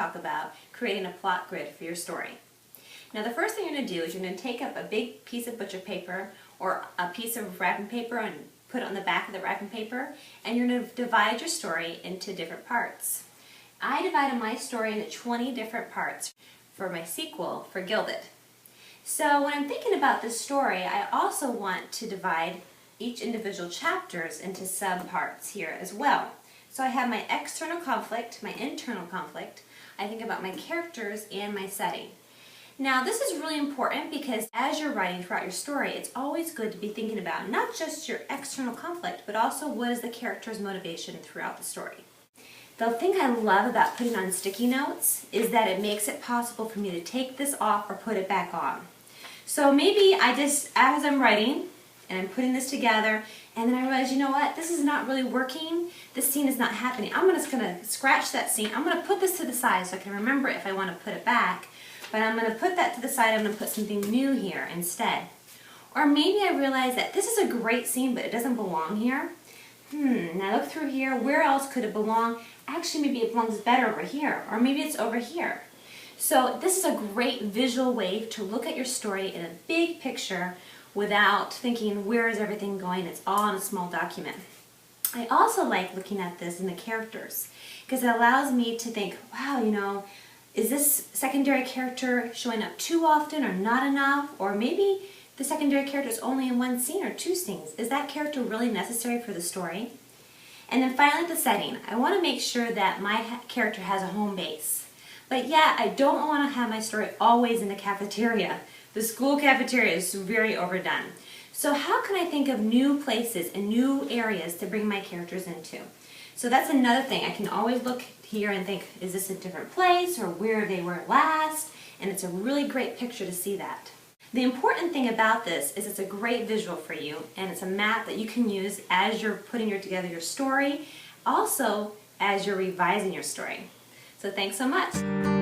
talk about creating a plot grid for your story. Now the first thing you're going to do is you're going to take up a big piece of butcher paper or a piece of wrapping paper and put it on the back of the wrapping paper, and you're going to divide your story into different parts. I divided my story into 20 different parts for my sequel for Gilded. So when I'm thinking about this story, I also want to divide each individual chapters into subparts here as well. So I have my external conflict, my internal conflict, I think about my characters and my setting. Now this is really important because as you're writing throughout your story, it's always good to be thinking about not just your external conflict, but also what is the character's motivation throughout the story. The thing I love about putting on sticky notes is that it makes it possible for me to take this off or put it back on. So maybe I just, as I'm writing, and I'm putting this together, and then I realize, you know what, this is not really working, this scene is not happening. I'm just going to scratch that scene, I'm going to put this to the side so I can remember it if I want to put it back, but I'm going to put that to the side, I'm going to put something new here instead. Or maybe I realize that this is a great scene, but it doesn't belong here. Now look through here, where else could it belong? Actually, maybe it belongs better over here, or maybe it's over here. So this is a great visual way to look at your story in a big picture without thinking, where is everything going? It's all in a small document. I also like looking at this in the characters because it allows me to think, wow, you know, is this secondary character showing up too often or not enough? Or maybe the secondary character is only in one scene or two scenes. Is that character really necessary for the story? And then finally the setting. I want to make sure that my character has a home base. But yet I don't want to have my story always in the cafeteria. The school cafeteria is very overdone. So how can I think of new places and new areas to bring my characters into? So that's another thing. I can always look here and think, is this a different place or where they were last? And it's a really great picture to see that. The important thing about this is it's a great visual for you, and it's a map that you can use as you're putting together your story, also as you're revising your story. So thanks so much.